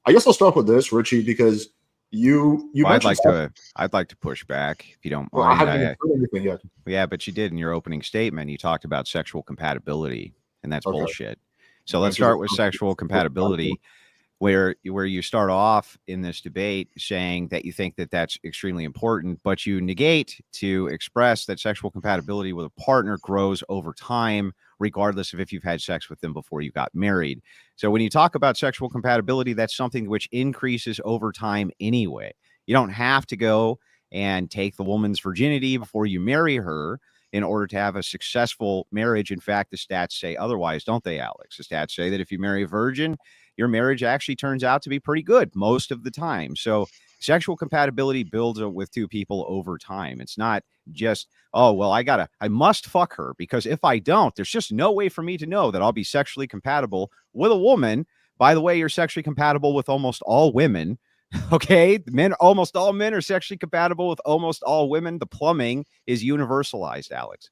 I guess I'll start with this, Richie, because you Well, mentioned I'd like to push back if you don't well, I mind. haven't even heard anything yet. Yeah, but you did in your opening statement. You talked about sexual compatibility, and that's Okay. bullshit. So Why let's don't you start just with go sexual compatibility, where you start off in this debate saying that you think that that's extremely important, but you negate to express that sexual compatibility with a partner grows over time, regardless of if you've had sex with them before you got married. So when you talk about sexual compatibility, that's something which increases over time anyway. You don't have to go and take the woman's virginity before you marry her in order to have a successful marriage. In fact, the stats say otherwise, don't they, Alex? The stats say that if you marry a virgin, your marriage actually turns out to be pretty good most of the time. So sexual compatibility builds with two people over time. It's not just, oh, well, I must fuck her, because if I don't, there's just no way for me to know that I'll be sexually compatible with a woman. By the way, you're sexually compatible with almost all women. Okay, almost all men are sexually compatible with almost all women. The plumbing is universalized, Alex.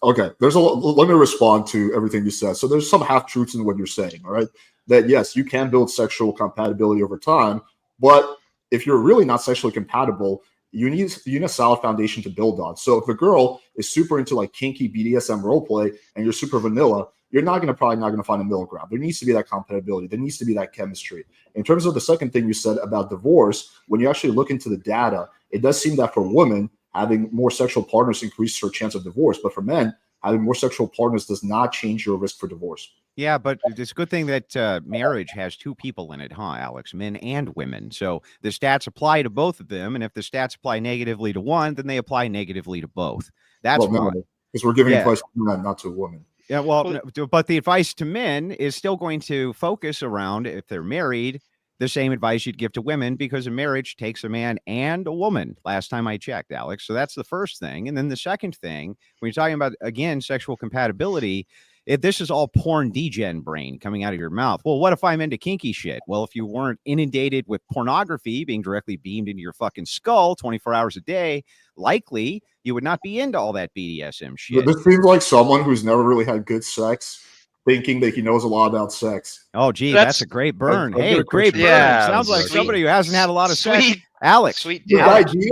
Okay, let me respond to everything you said. So there's some half truths in what you're saying. All right, that yes, you can build sexual compatibility over time, but if you're really not sexually compatible, you need a solid foundation to build on. So if a girl is super into like kinky BDSM roleplay and you're super vanilla, you're probably not gonna find a middle ground. There needs to be that compatibility. There needs to be that chemistry. In terms of the second thing you said about divorce, when you actually look into the data, it does seem that for women, having more sexual partners increases her chance of divorce. But for men, having more sexual partners does not change your risk for divorce. Yeah, but it's a good thing that marriage has two people in it, huh, Alex? Men and women. So the stats apply to both of them. And if the stats apply negatively to one, then they apply negatively to both. That's Well, one. no, because we're giving Yeah. advice to men, not to women. Yeah, well, but the advice to men is still going to focus around, if they're married, the same advice you'd give to women, because a marriage takes a man and a woman, last time I checked, Alex. So that's the first thing. And then the second thing, when you're talking about, again, sexual compatibility, if this is all porn degen brain coming out of your mouth, well, what if I'm into kinky shit? Well, if you weren't inundated with pornography being directly beamed into your fucking skull 24 hours a day, likely you would not be into all that BDSM shit. This seems like someone who's never really had good sex, thinking that he knows a lot about sex. Oh, gee, that's a great burn. I've got Hey, a great picture. burn. Yeah, Sounds like sweet. somebody who hasn't had a lot of sex. Sweet. Alex, Sweet The dick. idea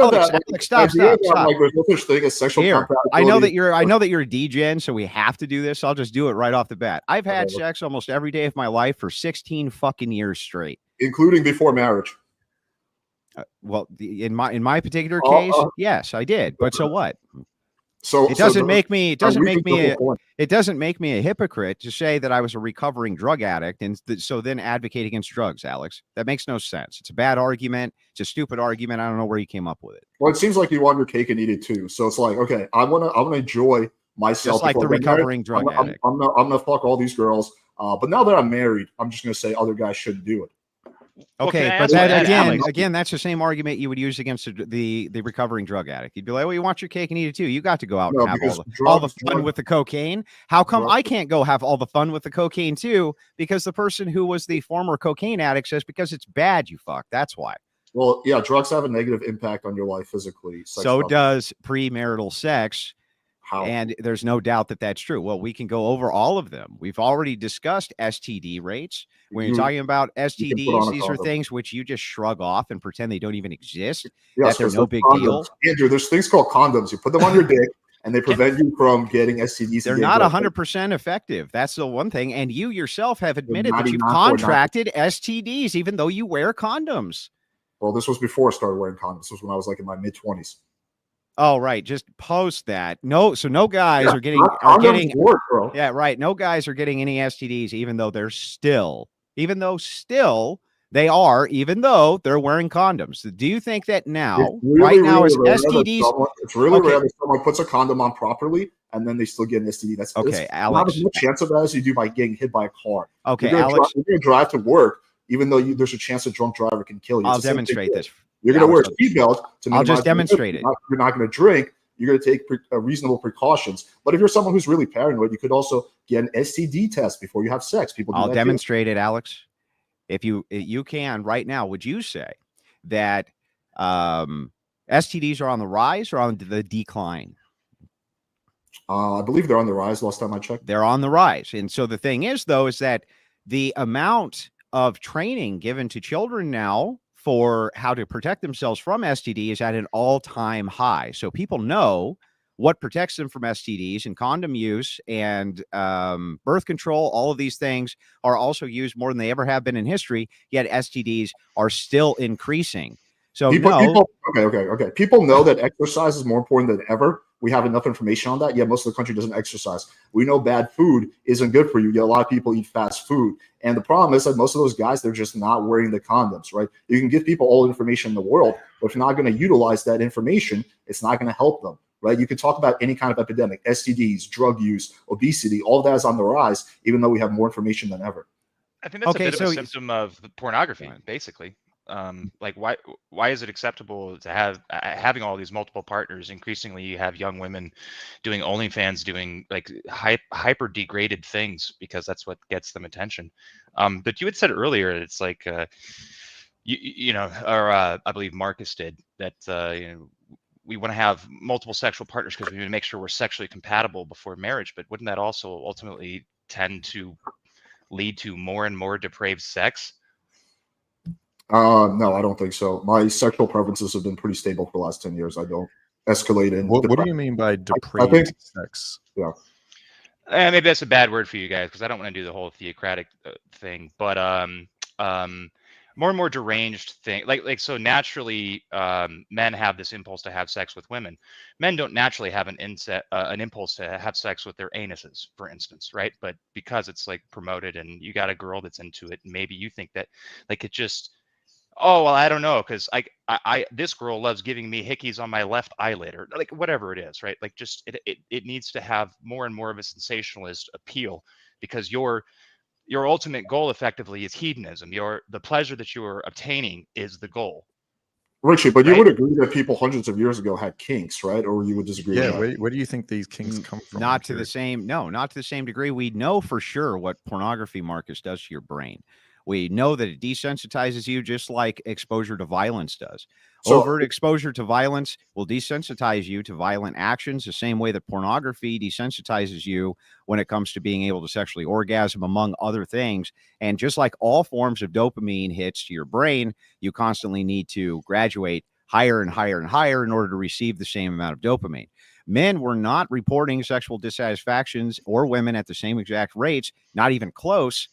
Alex, that Alex, stop. there's no such thing as sexual Here, compatibility. I know that you're a degen, so we have to do this. I'll just do it right off the bat. I've had sex almost every day of my life for 16 fucking years straight, including before marriage. Well, in my particular case, yes, I did. But so what? So it doesn't make me a hypocrite to say that I was a recovering drug addict and so then advocate against drugs, Alex. That makes no sense. It's a bad argument. It's a stupid argument. I don't know where you came up with it. Well, it seems like you want your cake and eat it too. So it's like, okay, I want to enjoy myself. Just like the recovering drug addict. I'm gonna fuck all these girls. But now that I'm married, I'm just gonna say other guys shouldn't do it. Okay, well, but that Alex, again, that's the same argument you would use against the recovering drug addict. You'd be like, well, you want your cake and eat it too. You got to go out and have all the fun with the cocaine. How come I can't go have all the fun with the cocaine too? Because the person who was the former cocaine addict says, because it's bad, you fuck. That's why. Well, yeah, drugs have a negative impact on your life physically. So does premarital sex. How? And there's no doubt that that's true. Well, we can go over all of them. We've already discussed STD rates. When you're talking about STDs, these are things which you just shrug off and pretend they don't even exist. Yes, that they're no big deal. Andrew, there's things called condoms. You put them on your dick and they prevent you from getting STDs. They're not 100% effective. That's the one thing. And you yourself have admitted that you've contracted STDs, even though you wear condoms. Well, this was before I started wearing condoms. This was when I was like in my mid-20s. Oh, right. Just post that. No guys are getting work, bro. Yeah, right. No guys are getting any STDs, even though they're still they are, even though they're wearing condoms. Do you think that now, really, is STDs? It's really rare that someone puts a condom on properly and then they still get an STD. That's okay, Alex. Not as much chance of that as you do by getting hit by a car. Okay, Alex. You're going to drive to work, even though there's a chance a drunk driver can kill you. I'll demonstrate this. You're going to wear a seatbelt to minimize. I'll just demonstrate it. You're not going to drink. You're going to take reasonable precautions. But if you're someone who's really paranoid, you could also get an STD test before you have sex. I'll demonstrate it, Alex. If you can right now, would you say that STDs are on the rise or on the decline? I believe they're on the rise. Last time I checked, they're on the rise. And so the thing is, though, is that the amount of training given to children now for how to protect themselves from STD is at an all-time high. So people know what protects them from STDs, and condom use and birth control. All of these things are also used more than they ever have been in history, yet STDs are still increasing. So okay. People know that exercise is more important than ever. We have enough information on that. Yet most of the country doesn't exercise. We know bad food isn't good for you. Yet a lot of people eat fast food. And the problem is that most of those guys, they're just not wearing the condoms, right? You can give people all the information in the world, but if you're not going to utilize that information, it's not going to help them, right? You can talk about any kind of epidemic, STDs, drug use, obesity, all of that is on the rise, even though we have more information than ever. I think that's a bit of a symptom of the pornography, basically. Like why is it acceptable to have having all these multiple partners? Increasingly, you have young women doing OnlyFans, doing like hyper degraded things because that's what gets them attention. But you had said earlier, it's like I believe Marcus did that. We want to have multiple sexual partners because we want to make sure we're sexually compatible before marriage. But wouldn't that also ultimately tend to lead to more and more depraved sex? No, I don't think so. My sexual preferences have been pretty stable for the last 10 years. I don't escalate in. What do you mean by depraved sex? Yeah. Maybe that's a bad word for you guys because I don't want to do the whole theocratic thing, but more and more deranged thing. Like so naturally, men have this impulse to have sex with women. Men don't naturally have an impulse to have sex with their anuses, for instance, right? But because it's like promoted and you got a girl that's into it, maybe you think that like it just. Oh, well, I don't know, because I this girl loves giving me hickeys on my left eyelid, or like whatever it is, right? Like just it needs to have more and more of a sensationalist appeal because your ultimate goal effectively is hedonism. The pleasure that you are obtaining is the goal. Richie, but you would agree that people hundreds of years ago had kinks, right? Or you would disagree? Yeah, where do you think these kinks come from? Not to the same degree. We know for sure what pornography, Marcus, does to your brain. We know that it desensitizes you just like exposure to violence does. Overt exposure to violence will desensitize you to violent actions the same way that pornography desensitizes you when it comes to being able to sexually orgasm, among other things. And just like all forms of dopamine hits to your brain, you constantly need to graduate higher and higher and higher in order to receive the same amount of dopamine. Men were not reporting sexual dissatisfactions or women at the same exact rates, not even close.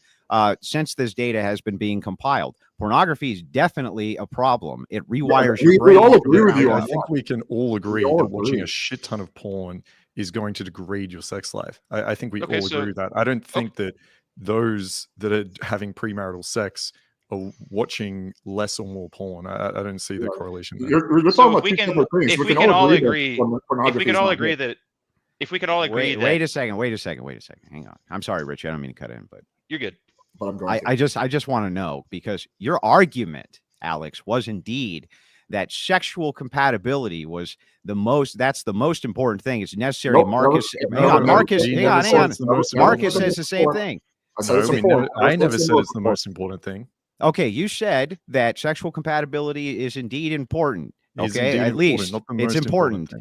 Since this data has been being compiled. Pornography is definitely a problem. It rewires your brain. We all agree with you. I think we can all agree that watching a shit ton of porn is going to degrade your sex life. I think we all agree with that. I don't think that those that are having premarital sex are watching less or more porn. I don't see the correlation there. You're talking about two separate things. If we can all agree that wait a second. Hang on. I'm sorry, Rich. I don't mean to cut in, but you're good. But I'm going I just want to know, because your argument, Alex, was indeed that sexual compatibility was that's the most important thing. It's necessary. Nope, Marcus says the same thing. I never said it's the most important thing. Okay, you said that sexual compatibility is indeed important. Okay, at least it's important.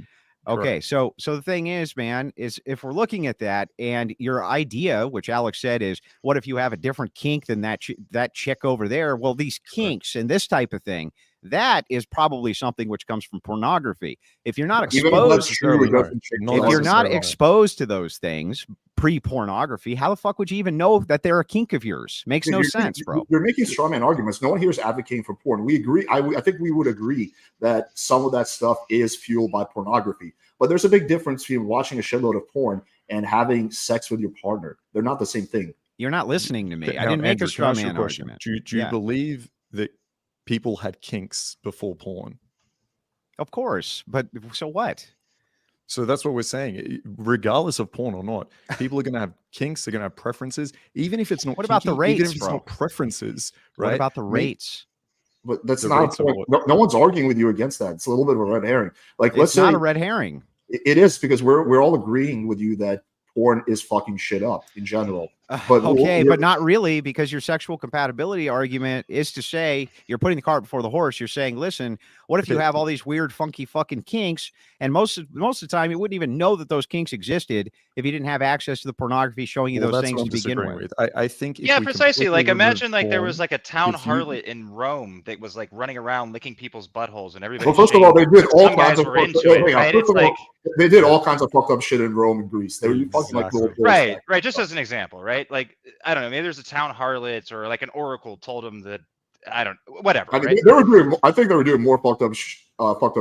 Okay, so the thing is, man, is if we're looking at that, and your idea, which Alex said, is what if you have a different kink than that chick over there? Well, these kinks and this type of thing, that is probably something which comes from pornography. If you're not exposed, exposed to those things pre-pornography, how the fuck would you even know that they're a kink of yours? Makes no sense, bro. You're making strawman arguments. No one here is advocating for porn. We agree. I think we would agree that some of that stuff is fueled by pornography. But there's a big difference between watching a shitload of porn and having sex with your partner. They're not the same thing. You're not listening to me. I didn't make a strawman argument. Do you believe that people had kinks before porn? Of course, but so what? So that's what we're saying. Regardless of porn or not, people are going to have kinks. They're going to have preferences, even if it's not. What about the rates, even if it's not preferences, right? What about the rates? But that's not. No one's arguing with you against that. It's a little bit of a red herring. Like, let's say not a red herring. It is, because we're all agreeing with you that porn is fucking shit up in general. But okay, but not really, because your sexual compatibility argument is to say you're putting the cart before the horse. You're saying, listen, what if you have all these weird, funky fucking kinks, and most of the time you wouldn't even know that those kinks existed if you didn't have access to the pornography showing you those things to begin with. I think yeah, precisely. Like imagine like there was like a town if you- harlot in Rome that was like running around licking people's buttholes, and everybody. Well, first of all, they did all some guys kinds of were into it, right? It's like they did all kinds of fucked up shit in Rome and Greece. They were fucking like little right. Just as an example, right? Like I don't know, maybe there's a town harlot or like an oracle told them that whatever. I mean, right? they were doing. I think they were doing more fucked up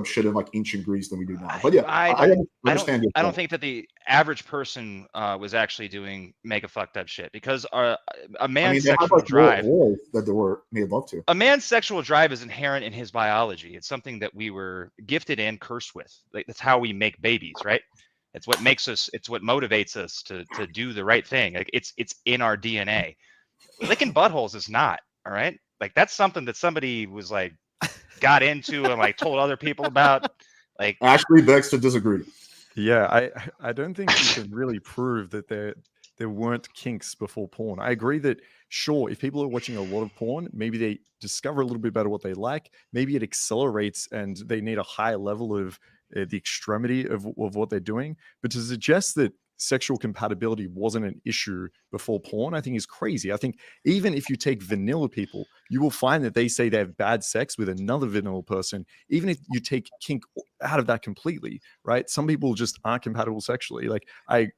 shit in like ancient Greece than we do now. But yeah, I understand. I don't think that the average person was actually doing mega fucked up shit, because a man's sexual drive that they were made love to. A man's sexual drive is inherent in his biology. It's something that we were gifted and cursed with. Like that's how we make babies, right? It's what makes us. It's what motivates us to do the right thing. Like it's in our DNA. Licking buttholes is not. All right. Like that's something that somebody was like got into and like told other people about. Like Ashley begs to disagree. Yeah, I don't think you can really prove that there weren't kinks before porn. I agree that sure, if people are watching a lot of porn, maybe they discover a little bit better what they like. Maybe it accelerates and they need a high level of the extremity of what they're doing. But to suggest that sexual compatibility wasn't an issue before porn, I think is crazy. I think even if you take vanilla people, you will find that they say they have bad sex with another vanilla person. Even if you take kink out of that completely, right? Some people just aren't compatible sexually. Like I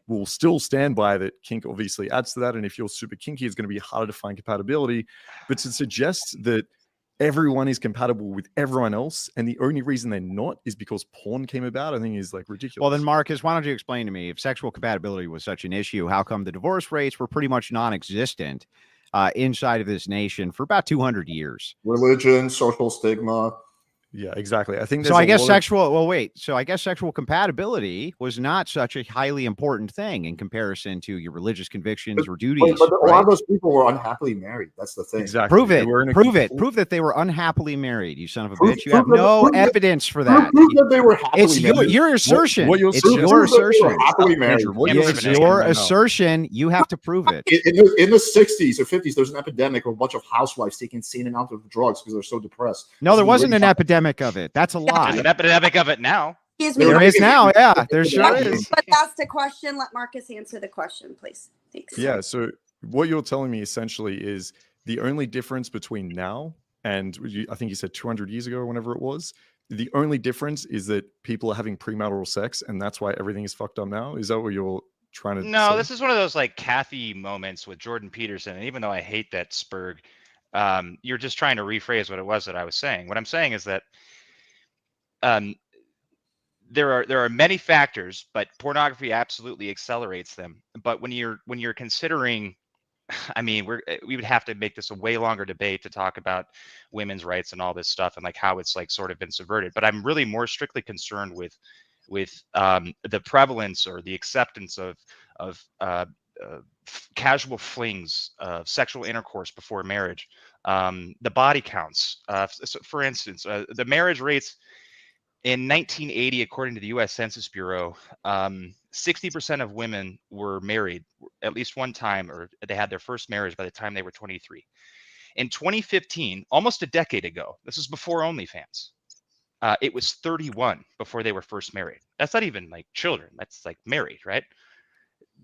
will still stand by that kink obviously adds to that. And if you're super kinky, it's going to be harder to find compatibility. But to suggest that everyone is compatible with everyone else, and the only reason they're not is because porn came about, I think is like ridiculous. Well, then, Marcus, why don't you explain to me, if sexual compatibility was such an issue, how come the divorce rates were pretty much non-existent inside of this nation for about 200 years? Religion, social stigma. Yeah, exactly. I think so. I guess sexual. Well, wait. So I guess sexual compatibility was not such a highly important thing in comparison to your religious convictions or duties. But a lot of those people were unhappily married. That's the thing. Exactly. Prove it. Prove it. Prove that they were unhappily married. You son of a bitch. You have no evidence for that. Prove that they were happily married. It's your assertion. It's your assertion. Happily married. It's your assertion. You have to prove it. In the 60s or 50s, there's an epidemic of a bunch of housewives taking insane amounts of drugs because they're so depressed. No, there wasn't an epidemic of it. That's a lie. There's an epidemic of it now. There is now. Yeah, there sure is. But that's the question. Let Marcus answer the question, please. Thanks. Yeah. So what you're telling me essentially is the only difference between now and I think you said 200 years ago or whenever it was. The only difference is that people are having premarital sex, and that's why everything is fucked up now. Is that what you're trying to say? This is one of those like Kathy moments with Jordan Peterson. And even though I hate that Spurg, you're just trying to rephrase what it was that I was saying. What I'm saying is that there are many factors, but pornography absolutely accelerates them. But when you're considering, I mean, we would have to make this a way longer debate to talk about women's rights and all this stuff and like how it's like sort of been subverted. But I'm really more strictly concerned with the prevalence or the acceptance of casual flings of sexual intercourse before marriage, the body counts. So for instance, the marriage rates in 1980, according to the U.S. Census Bureau, 60% of women were married at least one time, or they had their first marriage by the time they were 23. In 2015, almost a decade ago, this is before OnlyFans, it was 31 before they were first married. That's not even like children. That's like married, right?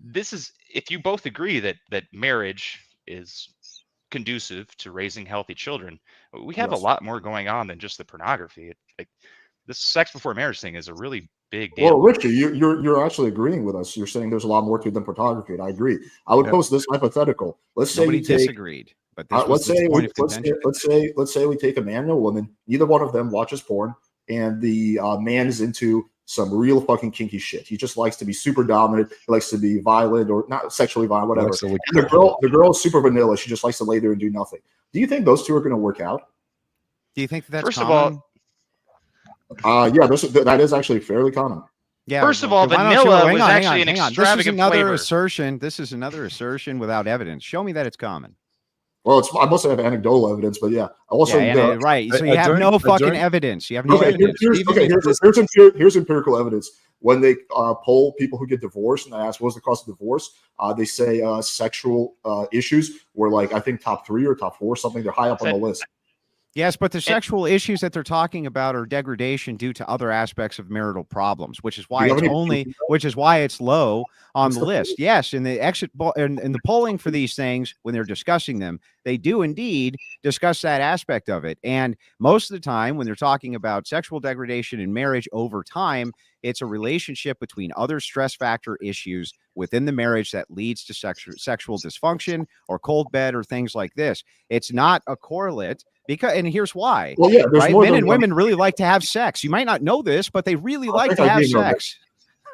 This is, if you both agree that marriage is conducive to raising healthy children, we have a lot more going on than just the pornography. Like this sex before marriage thing is a really big deal. Well, Richie, you're actually agreeing with us. You're saying there's a lot more to it than pornography, and I agree. I would pose this hypothetical. Let's say nobody disagreed, but let's say we take a man and a woman. Neither one of them watches porn, and the man is into some real fucking kinky shit. He just likes to be super dominant. He likes to be violent or not sexually violent, whatever. And the girl is super vanilla. She just likes to lay there and do nothing. Do you think those two are going to work out? Do you think that's first common? of all? Yeah, that is actually fairly common. Yeah. First of all, vanilla was actually an extravagant flavor. This is another assertion without evidence. Show me that it's common. Well, I must have anecdotal evidence, but yeah. Also, right. So you have no fucking evidence. You have no evidence. Here's empirical evidence. when they poll people who get divorced and they ask what's the cause of divorce, they say sexual issues were like, I think top 3 or top 4, something. They're high up on the list. Yes, but the sexual issues that they're talking about are degradation due to other aspects of marital problems, which is why it's low on the list. Yes, in the in the polling for these things, when they're discussing them, they do indeed discuss that aspect of it. And most of the time, when they're talking about sexual degradation in marriage over time, it's a relationship between other stress factor issues within the marriage that leads to sexual dysfunction or cold bed or things like this. It's not a correlate. And here's why. Well, yeah, right? Men and women really like to have sex. You might not know this, but they really like to have sex.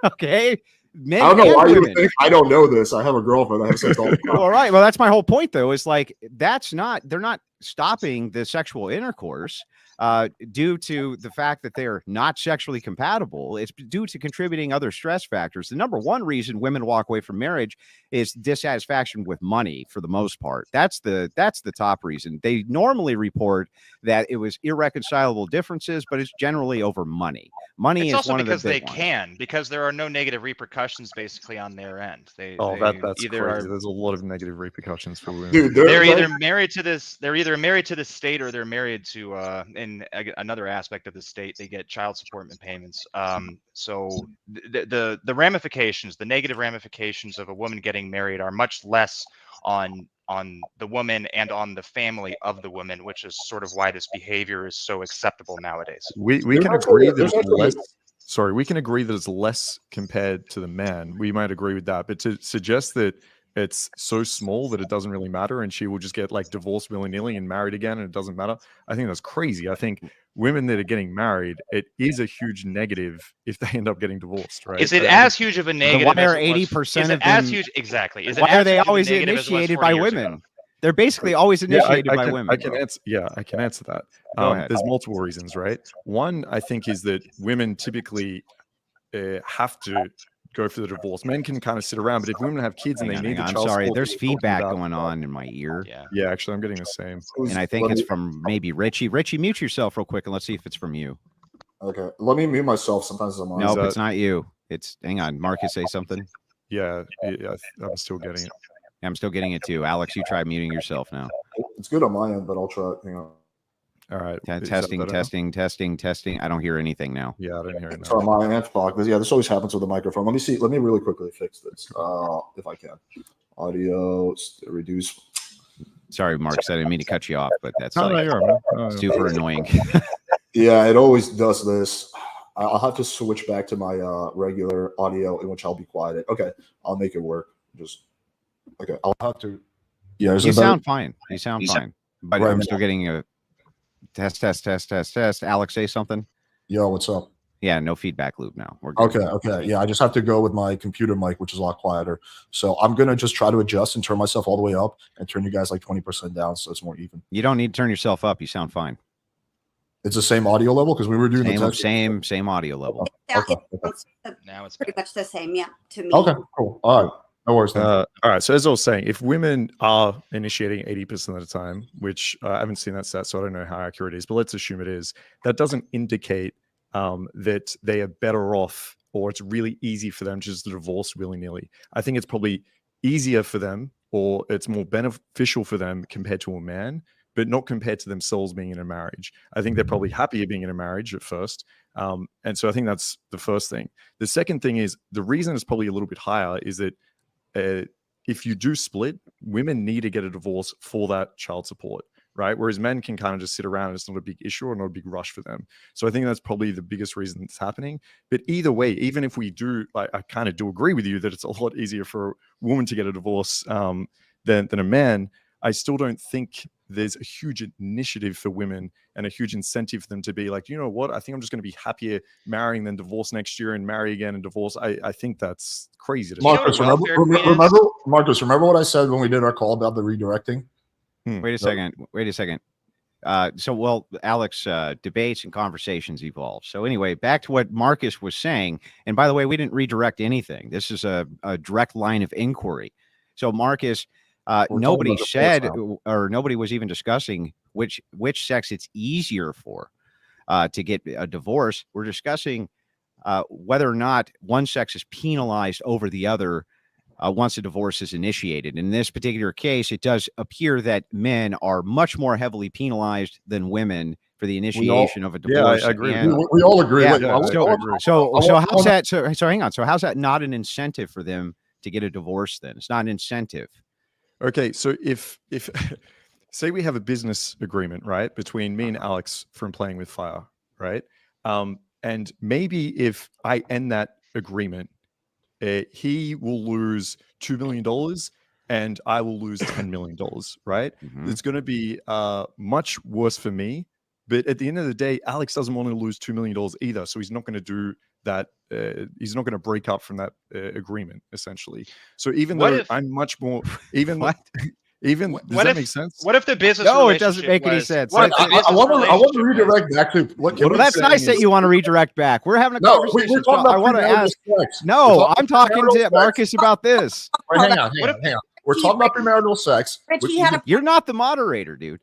Okay. Men I don't know why women. you think I don't know this. I have a girlfriend. I have sex all the time. All right. Well, that's my whole point, though, is like they're not stopping the sexual intercourse due to the fact that they're not sexually compatible. It's due to contributing other stress factors. The number one reason women walk away from marriage is dissatisfaction with money, for the most part. That's the top reason. They normally report that it was irreconcilable differences, but it's generally over money. Money is one of the big ones. It's also because there are no negative repercussions basically on their end. That's crazy. There's a lot of negative repercussions for women. Dude, they're either married to this state, or they're married to in another aspect of the state. They get child support payments. So the ramifications, the negative ramifications of a woman getting married are much less on the woman and on the family of the woman, which is sort of why this behavior is so acceptable nowadays. We can agree that it's less. Sorry, we can agree that it's less compared to the man. We might agree with that, but to suggest that it's so small that it doesn't really matter and she will just get like divorced willy-nilly and married again and it doesn't matter, I think that's crazy. I think women that are getting married, it is a huge negative if they end up getting divorced, right? Is it as huge of a negative? Why are 80% of them as huge? Exactly. Why are they always initiated by women? They're basically always initiated by women. I can answer that. Go ahead. There's multiple reasons, right? One, I think, is that women typically have to go for the divorce. Men can kind of sit around, but if women have kids and they need the child support, there's feedback going on in my ear. Yeah, actually, I'm getting the same. And I think it's from maybe Richie. Richie, mute yourself real quick and let's see if it's from you. Okay, let me mute myself. Sometimes I'm on. Nope, it's not you. Hang on. Marcus, say something. Yeah, I'm still getting it. I'm still getting it too. Alex, you try muting yourself now. It's good on my end, but I'll try it. Hang on. All right. Testing. I don't hear anything now. Yeah, I don't hear it now. It's on my end. Yeah, this always happens with the microphone. Let me see. Let me really quickly fix this, if I can. Audio, reduce. Sorry, Marcus, I didn't mean to cut you off, but that's super annoying. Yeah, it always does this. I'll have to switch back to my regular audio in which I'll be quiet. Okay, I'll make it work. Okay, I'll have to. Yeah, you sound fine. You sound fine, but I'm still getting a test. Alex, say something. Yo, what's up? Yeah, no feedback loop now. We're good. Okay. Yeah, I just have to go with my computer mic, which is a lot quieter. So I'm gonna just try to adjust and turn myself all the way up and turn you guys like 20% down, so it's more even. You don't need to turn yourself up. You sound fine. It's the same audio level because we were doing the same audio level. Okay. Now it's pretty much the same. Yeah, to me. Okay, cool. All right. No worries. All right. So as I was saying, if women are initiating 80% of the time, which I haven't seen that stat, so I don't know how accurate it is, but let's assume it is, that doesn't indicate that they are better off or it's really easy for them just to divorce willy-nilly. I think it's probably easier for them or it's more beneficial for them compared to a man, but not compared to themselves being in a marriage. I think they're probably happier being in a marriage at first. And so I think that's the first thing. The second thing is the reason it's probably a little bit higher is that if you do split, women need to get a divorce for that child support, right? Whereas men can kind of just sit around and it's not a big issue or not a big rush for them. So I think that's probably the biggest reason it's happening. But either way, even if we do, I kind of do agree with you that it's a lot easier for a woman to get a divorce than a man, I still don't think there's a huge initiative for women and a huge incentive for them to be like, you know what, I think I'm just going to be happier marrying than divorce next year and marry again and divorce. I think that's crazy. Marcus, remember what I said when we did our call about the redirecting? Wait a second. Alex, debates and conversations evolve. So anyway, back to what Marcus was saying. And by the way, we didn't redirect anything. This is a direct line of inquiry. So Marcus, nobody said or nobody was even discussing which sex it's easier for to get a divorce. We're discussing whether or not one sex is penalized over the other once a divorce is initiated. In this particular case, it does appear that men are much more heavily penalized than women for the initiation of a divorce. Yeah, I agree. We all agree. Yeah, So how's that? So hang on. So how's that not an incentive for them to get a divorce? Then it's not an incentive. Okay, so if say we have a business agreement, right, between me and Alex from Playing with Fire, right, and maybe if I end that agreement, he will lose $2 million and I will lose $10 million, right? Mm-hmm. It's going to be much worse for me. But at the end of the day, Alex doesn't want to lose $2 million either. So he's not going to do that. He's not going to break up from that agreement, essentially. So even though I'm much more, even what? Even does that make sense? What if the business? No, it doesn't make any sense. I want to redirect back to what. Well, that's nice that you want to redirect back. We're having a conversation. We're talking about I want to ask. Sex. No, I'm talking to Marcus about this. Right, hang on. We're talking about premarital sex. You're not the moderator, dude.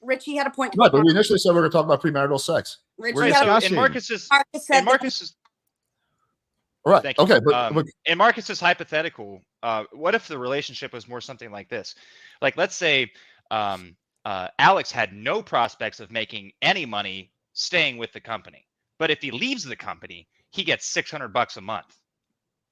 Richie had a point. No, but we initially said we were going to talk about premarital sex. Richie in Marcus's. Right. Okay. But in Marcus's hypothetical, what if the relationship was more something like this? Like, let's say Alex had no prospects of making any money staying with the company, but if he leaves the company, he gets $600 a month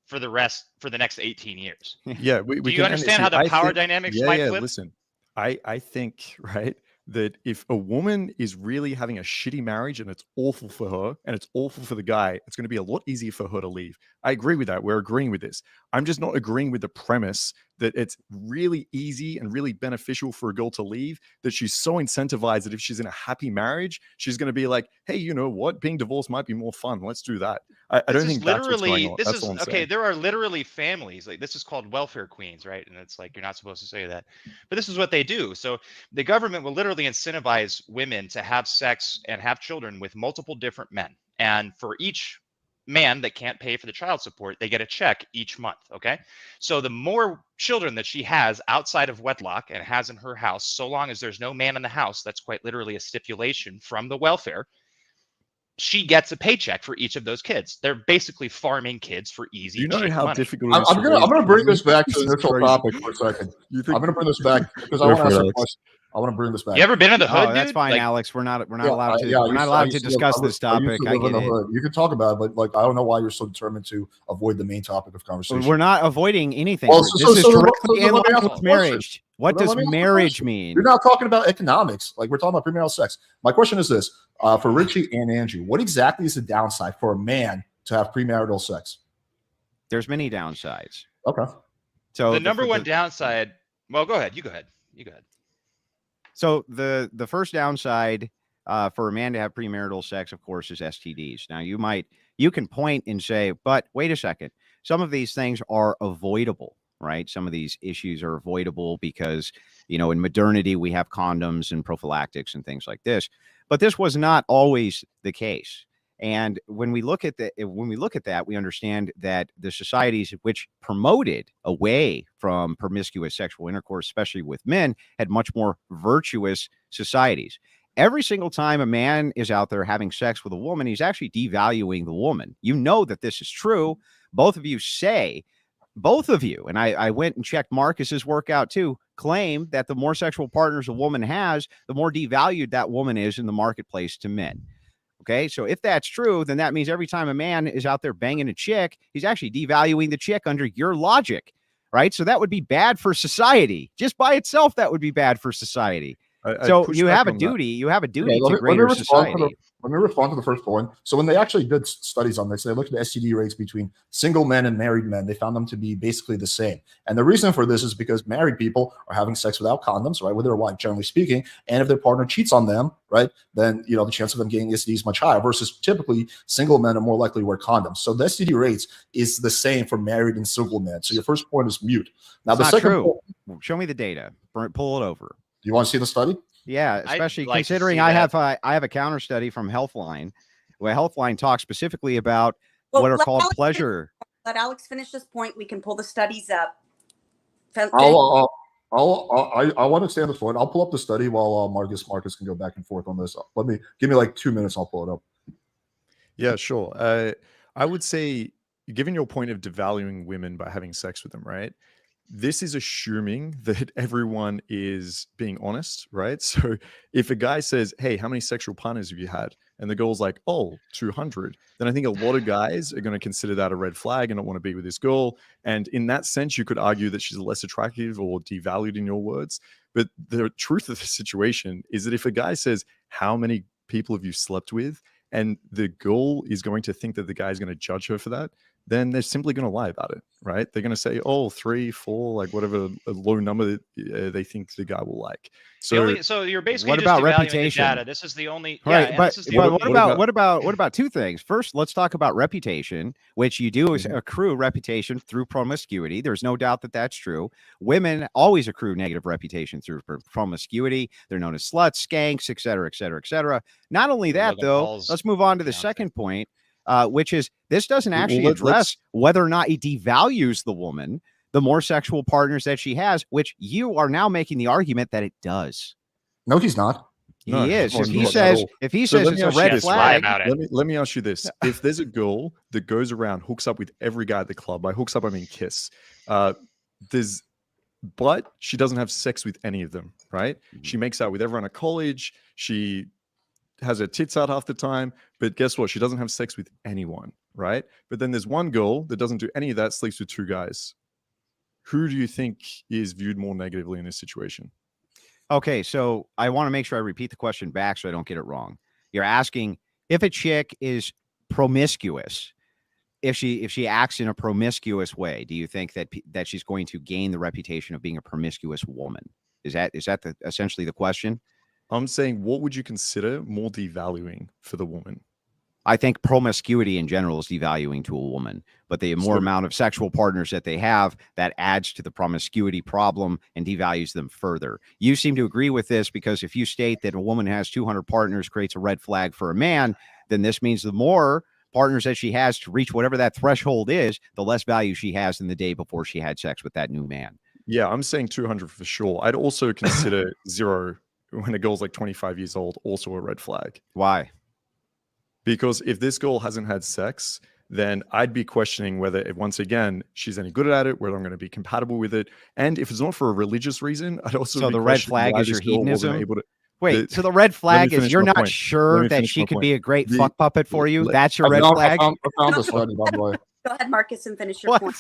for the next 18 years. Yeah. Do you understand how the power dynamics might flip? Listen, I think, right, that if a woman is really having a shitty marriage and it's awful for her and it's awful for the guy, it's going to be a lot easier for her to leave. I agree with that. We're agreeing with this. I'm just not agreeing with the premise that it's really easy and really beneficial for a girl to leave, that she's so incentivized that if she's in a happy marriage, she's going to be like, hey, you know what? Being divorced might be more fun. Let's do that. I don't think that's what's going on. That's all I'm saying. There are literally families, like this is called welfare queens, right? And it's like, you're not supposed to say that, but this is what they do. So the government will literally incentivize women to have sex and have children with multiple different men. And for each man that can't pay for the child support, they get a check each month. Okay. So the more children that she has outside of wedlock and has in her house, so long as there's no man in the house, that's quite literally a stipulation from the welfare, she gets a paycheck for each of those kids. They're basically farming kids for easy. You know how money. difficult it is. I'm gonna bring this back to the initial topic for a second. I'm gonna bring this back because I want to ask a question. I want to bring this back. You ever been in the hood? Oh, that's fine, Alex. We're not allowed to discuss this topic. I get it. You can talk about it, but I don't know why you're so determined to avoid the main topic of conversation. We're not avoiding anything. This is directly in line with marriage. What does marriage mean? You're not talking about economics. Like, we're talking about premarital sex. My question is this: for Richie and Andrew, what exactly is the downside for a man to have premarital sex? There's many downsides. Okay. So the number one downside. Well, go ahead. You go ahead. So the first downside for a man to have premarital sex, of course, is STDs. Now you can point and say, but wait a second, some of these things are avoidable, right? Some of these issues are avoidable because, in modernity, we have condoms and prophylactics and things like this, but this was not always the case. And when we look at that, we understand that the societies which promoted away from promiscuous sexual intercourse, especially with men, had much more virtuous societies. Every single time a man is out there having sex with a woman, he's actually devaluing the woman. You know that this is true. Both of you, and I went and checked Marcus's work out too, claim that the more sexual partners a woman has, the more devalued that woman is in the marketplace to men. Okay, so if that's true, then that means every time a man is out there banging a chick, he's actually devaluing the chick under your logic, right? So that would be bad for society. Just by itself, that would be bad for society. So you have a duty. You have a duty to greater society. Let me respond to the first point. So when they actually did studies on this, they looked at the STD rates between single men and married men. They found them to be basically the same. And the reason for this is because married people are having sex without condoms, right, with their wife, generally speaking. And if their partner cheats on them, right, then the chance of them getting STD is much higher. Versus typically single men are more likely to wear condoms. So the STD rates is the same for married and single men. So your first point is mute. Now the second point, show me the data. Pull it over. Do you want to see the study? Yeah, especially considering I have a counter study from Healthline, where Healthline talks specifically about what are called pleasure. Let Alex finish this point. We can pull the studies up. I want to stay on this point. I'll pull up the study while Marcus can go back and forth on this. Give me like 2 minutes. I'll pull it up. Yeah, sure. I would say, given your point of devaluing women by having sex with them, right? This is assuming that everyone is being honest, right? So if a guy says, hey, how many sexual partners have you had? And the girl's like, oh, 200. Then I think a lot of guys are going to consider that a red flag and not want to be with this girl. And in that sense, you could argue that she's less attractive or devalued in your words. But the truth of the situation is that if a guy says, how many people have you slept with? And the girl is going to think that the guy is going to judge her for that, then they're simply going to lie about it, right? They're going to say, oh, 3, 4, like whatever a low number that they think the guy will like. So, so you're basically what just about devaluing reputation? the data. This is the only, right? yeah. But, what about two things? First, let's talk about reputation, which you do accrue reputation through promiscuity. There's no doubt that that's true. Women always accrue negative reputation through promiscuity. They're known as sluts, skanks, et cetera, et cetera, et cetera. Not only that, though, let's move on to the second point. Which is this doesn't actually address whether or not it devalues the woman, the more sexual partners that she has, which you are now making the argument that it does. No, he's not. He is. If he says it's a red flag. Let me ask you this. If there's a girl that goes around, hooks up with every guy at the club, by hooks up, I mean kiss, but she doesn't have sex with any of them, right? Mm-hmm. She makes out with everyone at college. She has her tits out half the time, but guess what? She doesn't have sex with anyone, right? But then there's one girl that doesn't do any of that, sleeps with 2 guys. Who do you think is viewed more negatively in this situation? Okay, so I want to make sure I repeat the question back so I don't get it wrong. You're asking if a chick is promiscuous, if she acts in a promiscuous way, do you think that she's going to gain the reputation of being a promiscuous woman? Is that essentially the question? I'm saying, what would you consider more devaluing for the woman? I think promiscuity in general is devaluing to a woman, but the more amount of sexual partners that they have, that adds to the promiscuity problem and devalues them further. You seem to agree with this because if you state that a woman has 200 partners creates a red flag for a man, then this means the more partners that she has to reach whatever that threshold is, the less value she has than the day before she had sex with that new man. Yeah, I'm saying 200 for sure. I'd also consider 0 when a girl's like 25 years old, also a red flag. Why? Because if this girl hasn't had sex, then I'd be questioning whether, once again, she's any good at it, whether I'm going to be compatible with it. And if it's not for a religious reason, I'd also so be the red flag is your hedonism? Wait, so the red flag is you're not sure that she could be a great fuck puppet for you? That's your red flag? I found the study, by the way. Go ahead, Marcus, and finish your point.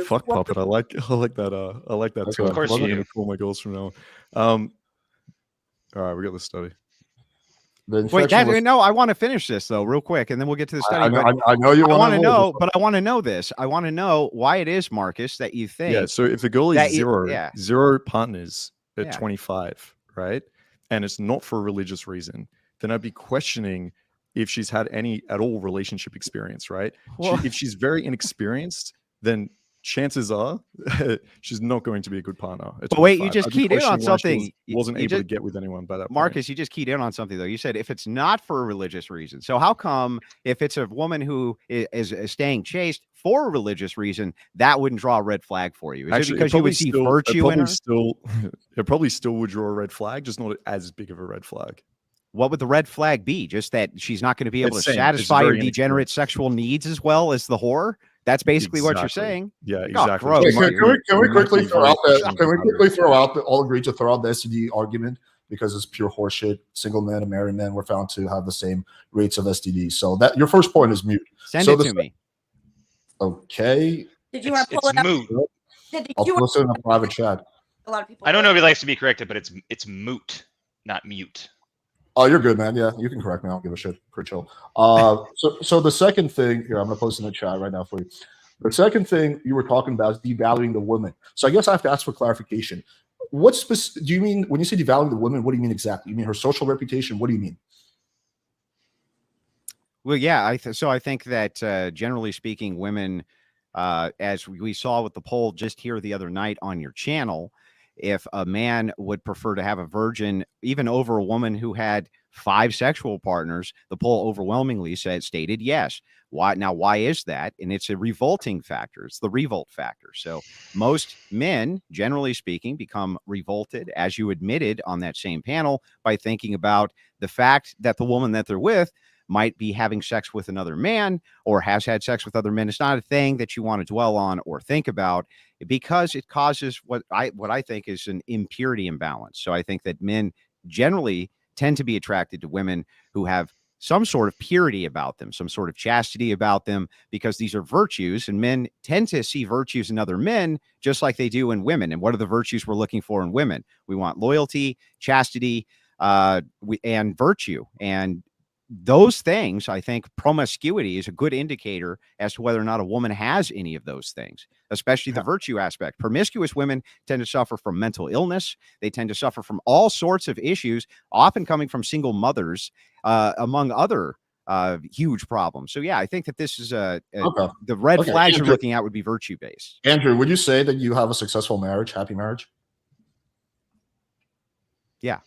Fuck puppet. I like that. I like that. Of course, I'm going to call my girls from now. All right, we got the study. Wait, no, I want to finish this though, real quick, and then we'll get to the study. I know you want to know, but I want to know this. I want to know why it is, Marcus, that you think. Yeah. So if the girl is zero partners at 25, right, and it's not for a religious reason, then I'd be questioning if she's had any at all relationship experience, right? Well, if she's very inexperienced, then chances are she's not going to be a good partner. But wait, you just keyed in on something. Wasn't able to get with anyone by that point. Marcus, you just keyed in on something though. You said if it's not for a religious reason. So how come if it's a woman who is staying chaste for a religious reason, that wouldn't draw a red flag for you? Is it because you would see virtue in her? It probably still would draw a red flag, just not as big of a red flag. What would the red flag be? Just that she's not going to be able to satisfy her degenerate sexual needs as well as the whore? That's basically what you're saying. Yeah, exactly. Can we quickly throw out that all agree to throw out the STD argument because it's pure horseshit? Single men and married men were found to have the same rates of STDs. So that your first point is mute. Send it to me. Okay. Did you want to pull it up? Moot. I'll post it in a private chat. A lot of people. I don't know if he likes to be corrected, but it's moot, not mute. Oh, you're good, man. Yeah, you can correct me. I don't give a shit. Pretty chill. So the second thing here, I'm gonna post in the chat right now for you. The second thing you were talking about is devaluing the woman. So I guess I have to ask for clarification. What do you mean when you say devaluing the woman? What do you mean exactly? You mean her social reputation? What do you mean? Well, yeah. So I think that generally speaking, women, as we saw with the poll just here the other night on your channel, if a man would prefer to have a virgin even over a woman who had 5 sexual partners, the poll overwhelmingly stated yes. Why? Now, why is that? And it's a revolting factor. It's the revolt factor. So most men, generally speaking, become revolted, as you admitted on that same panel, by thinking about the fact that the woman that they're with might be having sex with another man or has had sex with other men. It's not a thing that you want to dwell on or think about, because it causes what I think is an impurity imbalance. So I think that men generally tend to be attracted to women who have some sort of purity about them, some sort of chastity about them, because these are virtues, and men tend to see virtues in other men just like they do in women. And what are the virtues we're looking for in women? We want loyalty, chastity, and virtue. And those things, I think promiscuity is a good indicator as to whether or not a woman has any of those things, especially the virtue aspect. Promiscuous women tend to suffer from mental illness. They tend to suffer from all sorts of issues, often coming from single mothers, among other huge problems. So yeah, I think that this is the red flags you're looking at would be virtue based. Andrew, would you say that you have a successful marriage, happy marriage? Yeah.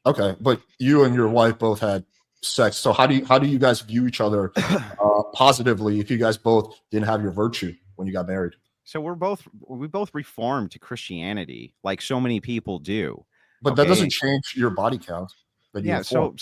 Okay, but you and your wife both had sex. So how do you guys view each other positively if you guys both didn't have your virtue when you got married? So we both reformed to Christianity, like so many people do. But that doesn't change your body count. Yeah. So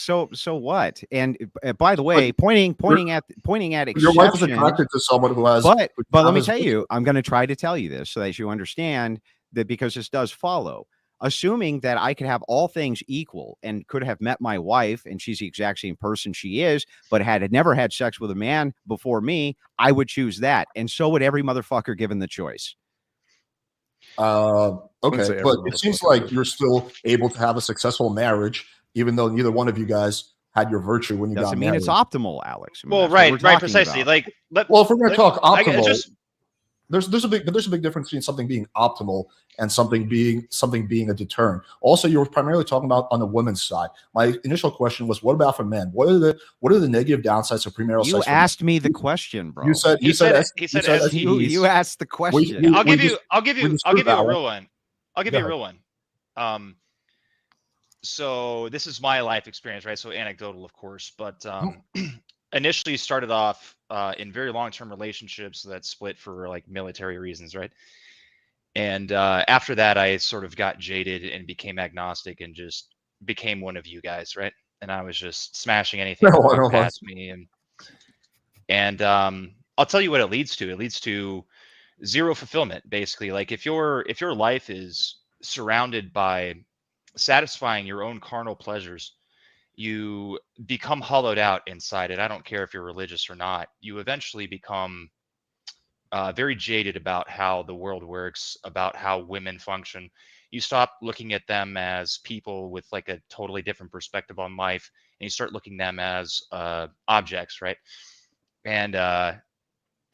what? And by the way, pointing at exception. Your wife is attracted to someone who has. But let me tell you, I'm going to try to tell you this so that you understand that, because this does follow. Assuming that I could have all things equal and could have met my wife and she's the exact same person she is, but had never had sex with a man before me, I would choose that. And so would every motherfucker given the choice. Okay, but it seems like you're still able to have a successful marriage, even though neither one of you guys had your virtue when you got married. Doesn't mean it's optimal, Alex. I mean, well, right, precisely. About. Well, if we're going to talk optimal, there's a big difference between something being optimal and something being a deterrent. Also, you were primarily talking about on the women's side. My initial question was, what about for men? What are the negative downsides of premarital sex? You asked me the question, bro. You said you asked the question. I'll give you a real one. I'll give you a real one. So this is my life experience, right? So anecdotal, of course, but initially started off in very long-term relationships that split for like military reasons, right? And after that, I sort of got jaded and became agnostic and just became one of you guys, right? And I was just smashing anything that past me, and I'll tell you what it leads to. It leads to zero fulfillment, basically. Like if your life is surrounded by satisfying your own carnal pleasures, you become hollowed out inside it. I don't care if you're religious or not. You eventually become very jaded about how the world works, about how women function. You stop looking at them as people with like a totally different perspective on life, and you start looking at them as objects, right? And I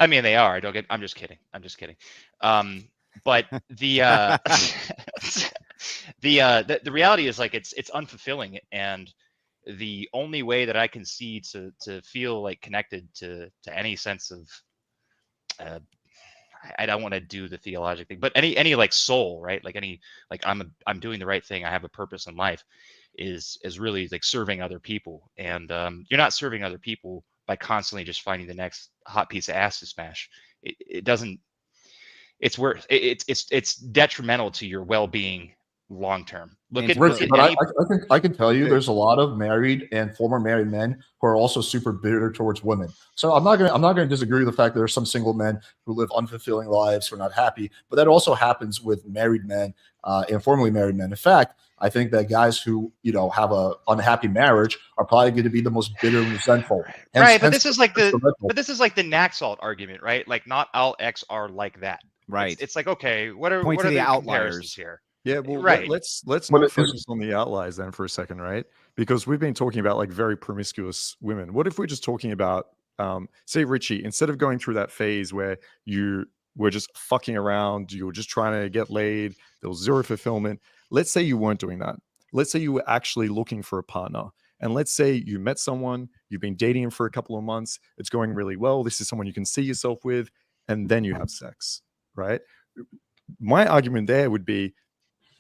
mean, they are. I'm just kidding. But the the reality is like it's unfulfilling, and the only way that I can see to feel like connected to any sense of I don't want to do the theologic thing, but any like soul, right? Like any like I'm doing the right thing. I have a purpose in life. Is really like serving other people, and you're not serving other people by constantly just finding the next hot piece of ass to smash. It doesn't. It's detrimental to your well-being long term. Look at Richard, but I can tell you there's a lot of married and former married men who are also super bitter towards women. So I'm not gonna disagree with the fact that there's some single men who live unfulfilling lives who are not happy, but that also happens with married men and formerly married men. In fact, I think that guys who have a unhappy marriage are probably going to be the most bitter and resentful. Right, but this is like the Naxalt argument, right? Like not all X are like that. Right. It's like, okay, what are the outliers here? Yeah, well, right. Let's not focus on the outliers then for a second, right? Because we've been talking about like very promiscuous women. What if we're just talking about, say, Richie, instead of going through that phase where you were just fucking around, you were just trying to get laid, there was zero fulfillment. Let's say you weren't doing that. Let's say you were actually looking for a partner. And let's say you met someone, you've been dating him for a couple of months, it's going really well. This is someone you can see yourself with, and then you have sex, right? My argument there would be,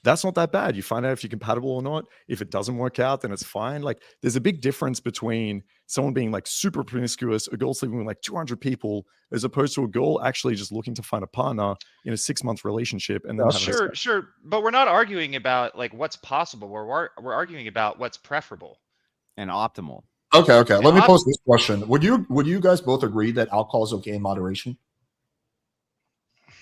that's not that bad. You find out if you're compatible or not. If it doesn't work out, then it's fine. Like there's a big difference between someone being like super promiscuous, a girl sleeping with like 200 people, as opposed to a girl actually just looking to find a partner in a 6-month relationship. And then sure. But we're not arguing about like what's possible. We're arguing about what's preferable and optimal. Okay. Let me pose this question: Would you guys both agree that alcohol is okay in moderation?